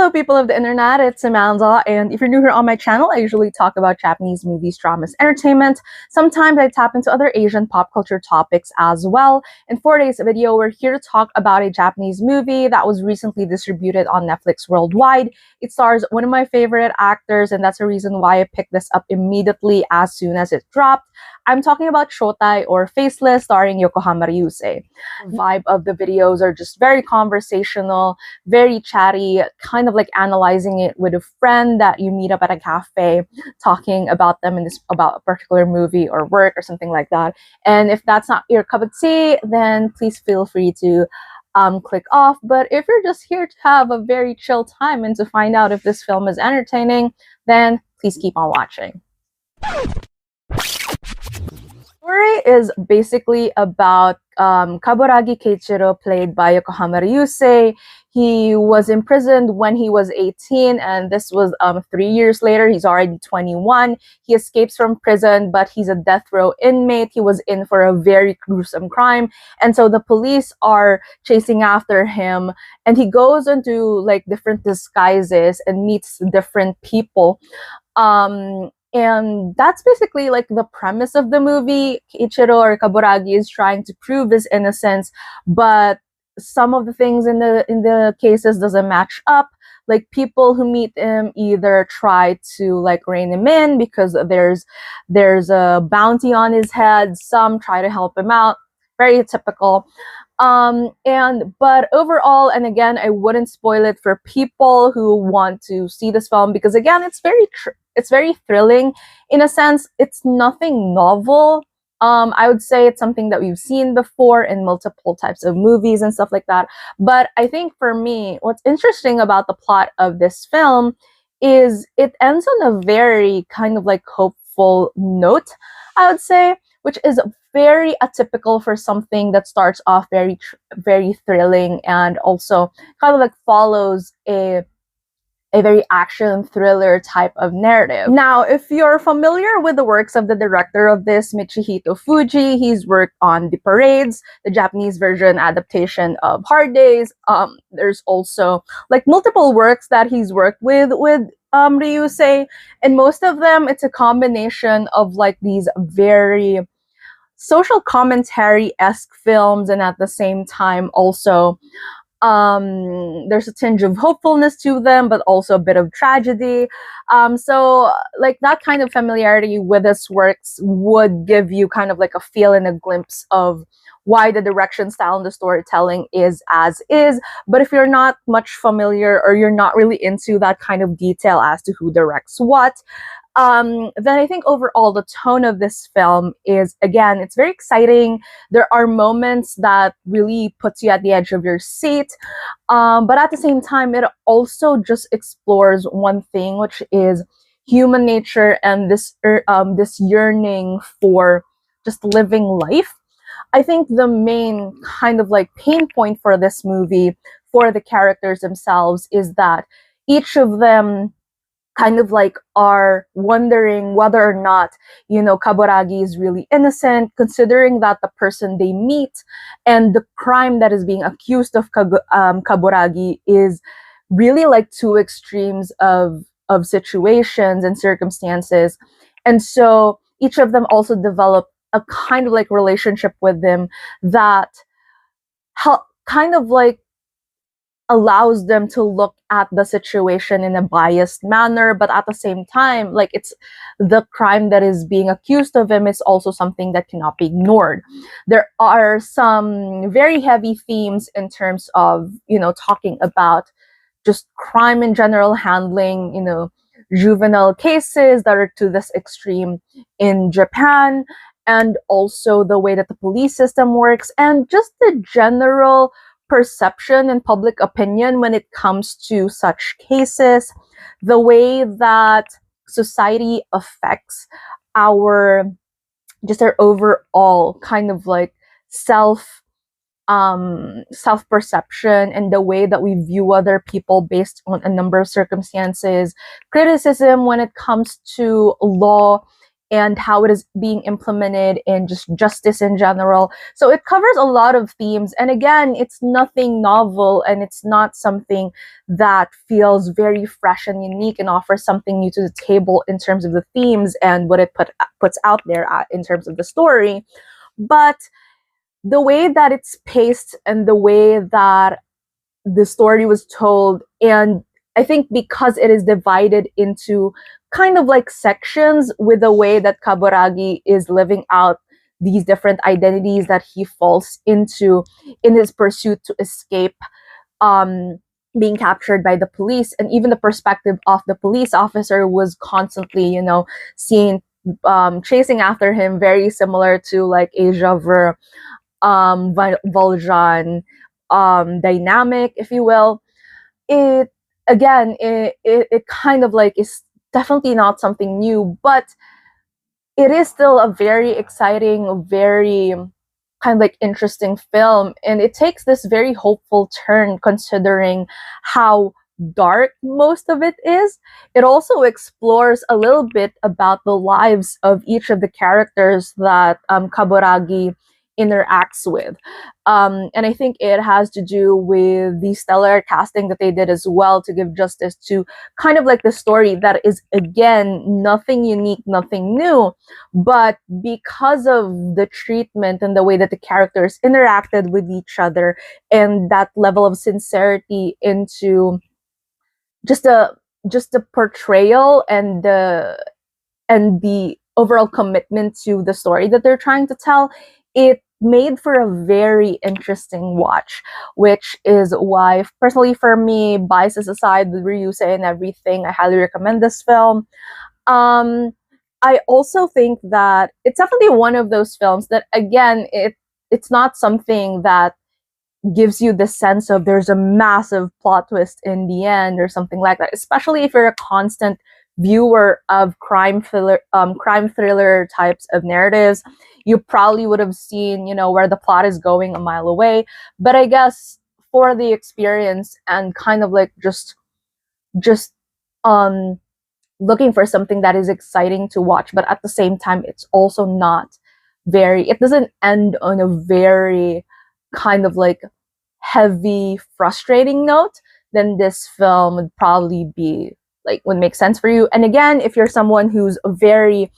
Hello people of the internet, it's Amanda, and if you're new here on my channel, I usually talk about Japanese movies, dramas, entertainment. Sometimes I tap into other Asian pop culture topics as well. In today's video, we're here to talk about a Japanese movie that was recently distributed on Netflix worldwide. It stars one of my favorite actors, and that's the reason why I picked this up immediately as soon as it dropped. I'm talking about Shoutai, or Faceless, starring Yokohama Ryusei. The vibe of the videos are just very conversational, very chatty, kind of like analyzing it with a friend that you meet up at a cafe, talking about them about a particular movie or work or something like that. And if that's not your cup of tea, then please feel free to click off. But if you're just here to have a very chill time and to find out if this film is entertaining, then please keep on watching. The story is basically about Kaburagi Keiichi, played by Yokohama Ryusei. He was imprisoned when he was 18, and this was 3 years later. He's already 21. He escapes from prison, but he's a death row inmate. He was in for a very gruesome crime, and so the police are chasing after him, and he goes into like different disguises and meets different people. And that's basically like the premise of the movie. Keiichiro, or Kaburagi, is trying to prove his innocence, but some of the things in the cases doesn't match up. Like, people who meet him either try to like rein him in because there's a bounty on his head. Some try to help him out. Very typical. But overall, and again, I wouldn't spoil it for people who want to see this film, because again, it's very thrilling. In a sense, it's nothing novel. I would say it's something that we've seen before in multiple types of movies and stuff like that. But I think for me, what's interesting about the plot of this film is it ends on a very kind of like hopeful note, I would say, which is very atypical for something that starts off very thrilling and also kind of like follows a very action thriller type of narrative. Now, if you're familiar with the works of the director of this, Michihito Fuji, he's worked on The Parades, the Japanese version adaptation of Hard Days. There's also like multiple works that he's worked with Ryusei, and most of them, it's a combination of like these very social commentary-esque films, and at the same time also there's a tinge of hopefulness to them, but also a bit of tragedy. So like that kind of familiarity with his works would give you kind of like a feel and a glimpse of why the direction, style, and the storytelling is as is. But if you're not much familiar, or you're not really into that kind of detail as to who directs what, then I think overall the tone of this film is, again, it's very exciting. There are moments that really puts you at the edge of your seat, but at the same time, it also just explores one thing, which is human nature and this yearning for just living life. I think the main kind of like pain point for this movie, for the characters themselves, is that each of them kind of like are wondering whether or not, you know, Kaburagi is really innocent, considering that the person they meet and the crime that is being accused of Kaburagi is really like two extremes of situations and circumstances. And so each of them also develop a kind of like relationship with them that kind of like allows them to look at the situation in a biased manner, but at the same time, like, it's the crime that is being accused of him is also something that cannot be ignored. There are some very heavy themes in terms of, you know, talking about just crime in general, handling, you know, juvenile cases that are to this extreme in Japan, and also the way that the police system works, and just the general perception and public opinion when it comes to such cases, the way that society affects our overall kind of like self-perception, and the way that we view other people based on a number of circumstances, criticism when it comes to law, and how it is being implemented in just justice in general. So it covers a lot of themes. And again, it's nothing novel, and it's not something that feels very fresh and unique and offers something new to the table in terms of the themes and what it puts out there in terms of the story. But the way that it's paced and the way that the story was told, and I think because it is divided into kind of like sections with the way that Kaburagi is living out these different identities that he falls into in his pursuit to escape um, being captured by the police, and even the perspective of the police officer was constantly, seen chasing after him, very similar to like Asia Ver Voljan dynamic, if you will. It again, it kind of like is definitely not something new, but it is still a very exciting, very kind of like interesting film, and it takes this very hopeful turn considering how dark most of it is. It also explores a little bit about the lives of each of the characters that Kaburagi interacts with. And I think it has to do with the stellar casting that they did as well to give justice to kind of like the story that is, again, nothing unique, nothing new, but because of the treatment and the way that the characters interacted with each other and that level of sincerity into just the portrayal and the overall commitment to the story that they're trying to tell, it made for a very interesting watch, which is why, personally for me, biases aside with Ryusei and everything, I highly recommend this film. Um, I also think that it's definitely one of those films that, again, it's not something that gives you the sense of there's a massive plot twist in the end or something like that. Especially if you're a constant viewer of crime thriller types of narratives, you probably would have seen, where the plot is going a mile away. But I guess for the experience and kind of like just um looking for something that is exciting to watch, but at the same time, it's also not it doesn't end on a very kind of like heavy, frustrating note, then this film would probably be like, would make sense for you. And again, if you're someone who's very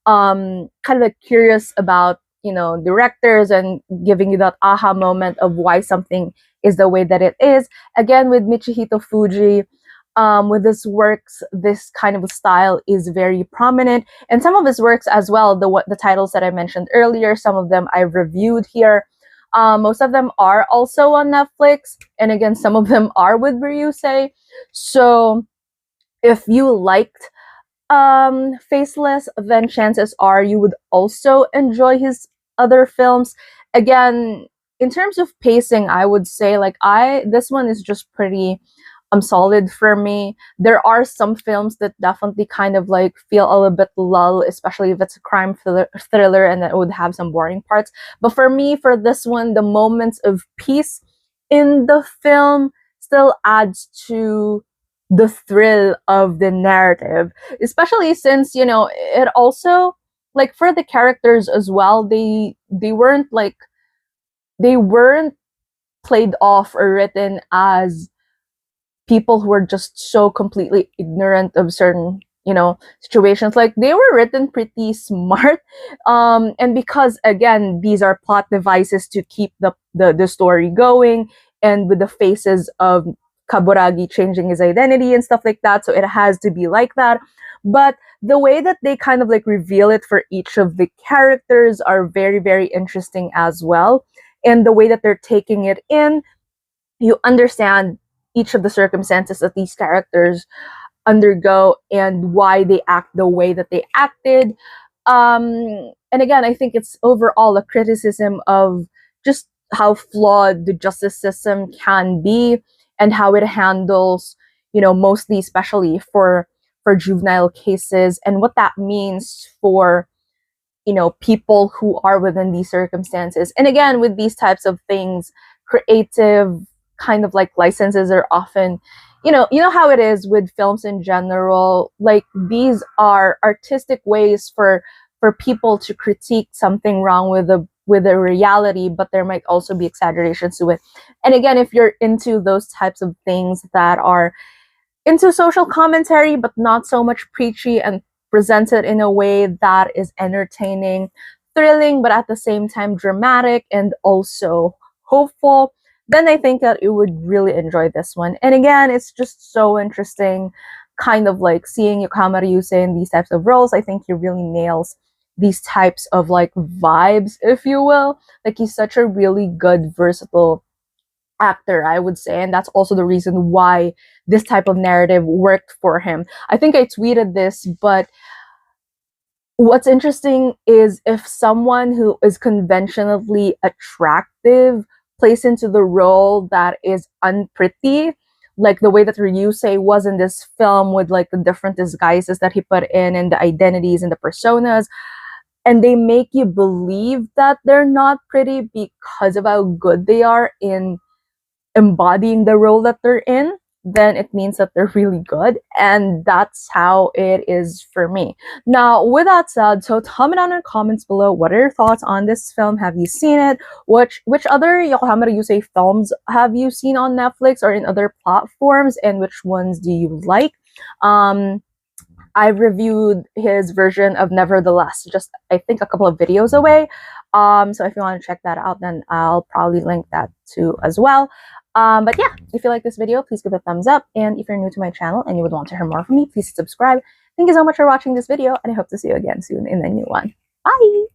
kind of like curious about, directors and giving you that aha moment of why something is the way that it is, again, with Michihito Fuji, with his works, this kind of style is very prominent. And some of his works as well, the titles that I mentioned earlier, some of them I've reviewed here. Most of them are also on Netflix. And again, some of them are with Ryusei. So if you liked Faceless, then chances are you would also enjoy his other films. Again, in terms of pacing, I would say like this one is just pretty solid for me. There are some films that definitely kind of like feel a little bit lull, especially if it's a crime thriller and it would have some boring parts. But for me, for this one, the moments of peace in the film still adds to the thrill of the narrative, especially since, it also, like, for the characters as well, they weren't played off or written as people who are just so completely ignorant of certain, situations. Like, they were written pretty smart. And because, again, these are plot devices to keep the story going, and with the faces of Kaburagi changing his identity and stuff like that, so it has to be like that. But the way that they kind of like reveal it for each of the characters are very, very interesting as well. And the way that they're taking it in, you understand each of the circumstances that these characters undergo and why they act the way that they acted. And again, I think it's overall a criticism of just how flawed the justice system can be and how it handles, mostly, especially for juvenile cases, and what that means for, people who are within these circumstances. And again, with these types of things, creative kind of like licenses are often, you know how it is with films in general. Like, these are artistic ways for for people to critique something wrong with the reality, but there might also be exaggerations to it. And again, if you're into those types of things that are into social commentary but not so much preachy and presented in a way that is entertaining, thrilling, but at the same time dramatic and also hopeful, then I think that you would really enjoy this one. And again, it's just so interesting, kind of like seeing Yokohama Ryusei in these types of roles. I think he really nails these types of like vibes, if you will. Like, he's such a really good, versatile actor, I would say, and that's also the reason why this type of narrative worked for him. I think I tweeted this, but what's interesting is if someone who is conventionally attractive plays into the role that is unpretty, like the way that Ryusei was in this film with like the different disguises that he put in and the identities and the personas, and they make you believe that they're not pretty because of how good they are in embodying the role that they're in, then it means that they're really good. And that's how it is for me. Now, with that said, so tell me down in the comments below, what are your thoughts on this film? Have you seen it? Which other Yokohama Ryusei films have you seen on Netflix or in other platforms, and which ones do you like? I've reviewed his version of Nevertheless, just I think a couple of videos away. So if you want to check that out, then I'll probably link that too as well. But yeah, if you like this video, please give it a thumbs up. And if you're new to my channel and you would want to hear more from me, please subscribe. Thank you so much for watching this video, and I hope to see you again soon in a new one. Bye!